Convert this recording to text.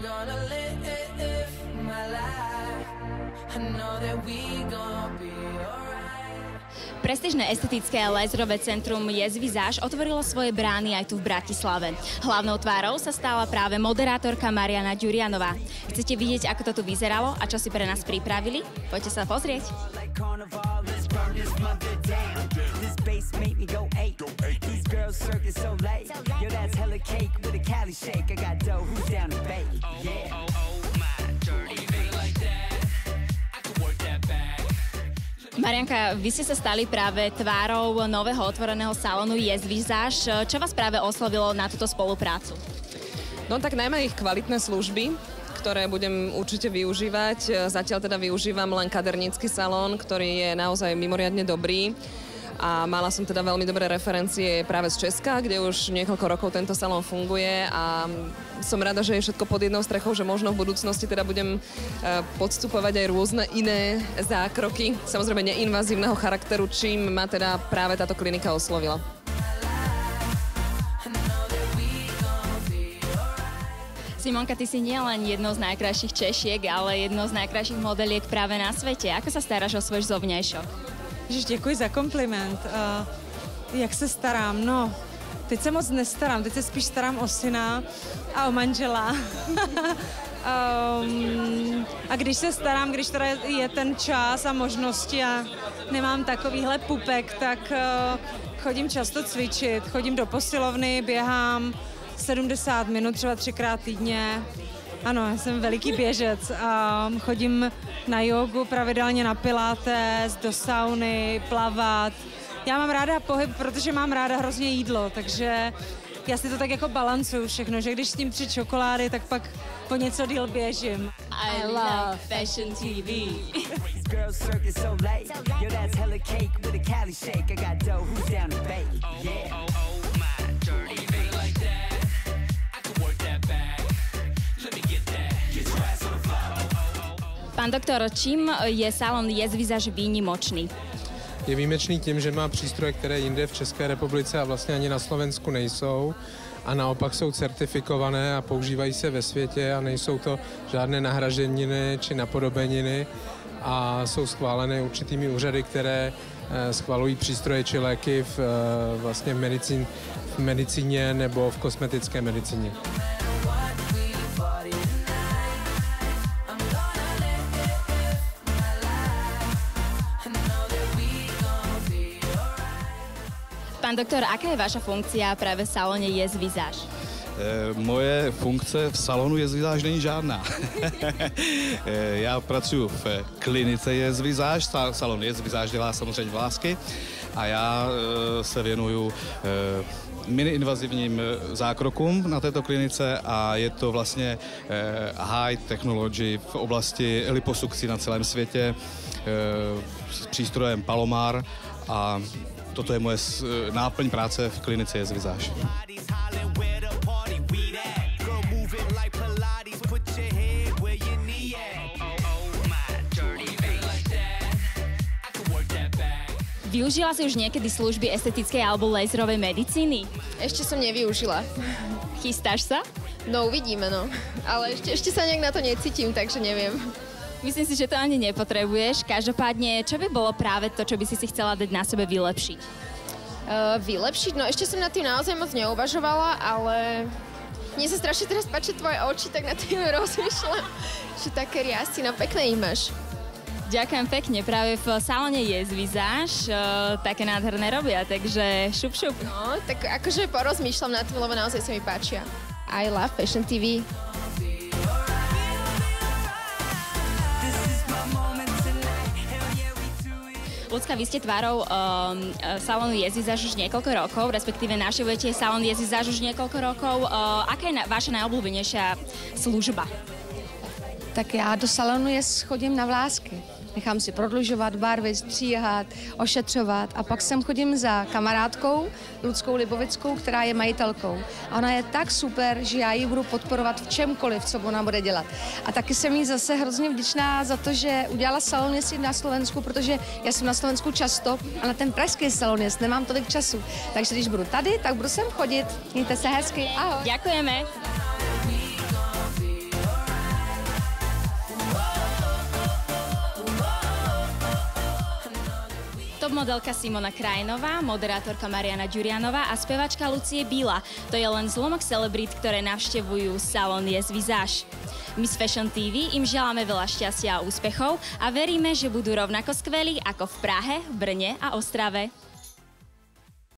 gonna live my life. I know that we gonna be alright. Prestížne estetické laserové centrum Yes Visage otvorilo svoje brány aj tu v Bratislave. Hlavnou tvárou sa stala práve moderátorka Mariana Ďurianová. Chcete vidieť, ako to tu vyzeralo a čo si pre nás pripravili? Poďte sa pozrieť. Marianka, vy ste sa stali práve tvárou nového otvoreného salónu Yes Visage. Čo vás práve oslovilo na túto spoluprácu? No tak najmä ich kvalitné služby, ktoré budem určite využívať. Zatiaľ teda využívam len kadernícky salón, ktorý je naozaj mimoriadne dobrý. A mala som teda veľmi dobré referencie práve z Česka, kde už niekoľko rokov tento salón funguje a som rada, že je všetko pod jednou strechou, že možno v budúcnosti teda budem podstupovať aj rôzne iné zákroky, samozrejme neinvazívneho charakteru, čím ma teda práve táto klinika oslovila. Simonka, ty si nielen jednou z najkrajších Češiek, ale jednou z najkrajších modeliek práve na svete. Ako sa staráš o svoj zovňajšok? Ježiš, děkuji za kompliment. Jak se starám? No, teď se moc nestarám, teď se spíš starám o syna a o manžela. A když se starám, když teda je ten čas a možnosti a nemám takovýhle pupek, tak chodím často cvičit, chodím do posilovny, běhám 70 minut, třeba 3krát týdně. Ano, já jsem veliký běžec a chodím na jogu, pravidelně na pilates, do sauny, plavat. Já mám ráda pohyb, protože mám ráda hrozně jídlo, takže já si to tak jako balancuju všechno, že když s tím 3 čokolády, tak pak po něco díl běžím. I love Fashion TV. Pán doktor, čím je salon Yes Visage výnimočný? Je výjimečný tím, že má přístroje, které jinde v České republice a vlastně ani na Slovensku nejsou a naopak jsou certifikované a používají se ve světě a nejsou to žádné nahraženiny či napodobeniny a jsou schválené určitými úřady, které schvalují přístroje či léky v medicíně nebo v kosmetické medicíně. Pán doktor, aká je vaša funkcia práve v salóne Yes Visage? Moje funkce v salonu Yes Visage není žádná. Já pracuji v klinice Yes Visage, salon Yes Visage dělá samozřejmě vlásky a já se věnuju mini-invazivním zákrokům na této klinice a je to vlastně high technology v oblasti liposukcí na celém světě s přístrojem Palomar a toto je moje náplň práce v klinice Yes Visage. Využila si už niekedy služby estetickej alebo laserovej medicíny? Ešte som nevyužila. Chystáš sa? No uvidíme, no. Ale ešte sa nejak na to necítim, takže neviem. Myslím si, že to ani nepotrebuješ. Každopádne, čo by bolo práve to, čo by si chcela dať na sebe vylepšiť? Vylepšiť? No ešte som nad tým naozaj moc neuvažovala, ale mne sa strašne teraz páčia tvoje oči, tak nad tým rozmýšľam, že také riasy, no pekné ich máš. Ďakujem pekne, práve v salóne Yes Visage také nádherné robia, takže šup šup. No, tak akože porozmýšľam nad tým, lebo naozaj sa mi páčia. I love Fashion TV. Ľudská, vy ste tvárou salónu Yes Visage už niekoľko rokov, respektíve našivujete salón Yes Visage už niekoľko rokov. Aká je vaša najobľúbenejšia služba? Tak já do salonu Yes chodím na vlásky. Nechám si prodlužovat, barvit, stříhat, ošetřovat a pak sem chodím za kamarádkou Ludskou Libovickou, která je majitelkou. A ona je tak super, že já ji budu podporovat v čemkoliv, co ona bude dělat. A taky jsem jí zase hrozně vděčná za to, že udělala salon Yes na Slovensku, protože já jsem na Slovensku často a na ten pražský salon Yes nemám tolik času. Takže když budu tady, tak budu sem chodit. Mějte se hezky. Ahoj. Ďakujeme. top modelka Simona Krajinová, moderátorka Mariana Ďurianová a spevačka Lucie Bíla. To je len zlomok celebrít, ktoré navštevujú salón Yes Visage. Miss Fashion TV im želáme veľa šťastia a úspechov a veríme, že budú rovnako skvelí ako v Prahe, v Brne a Ostrave.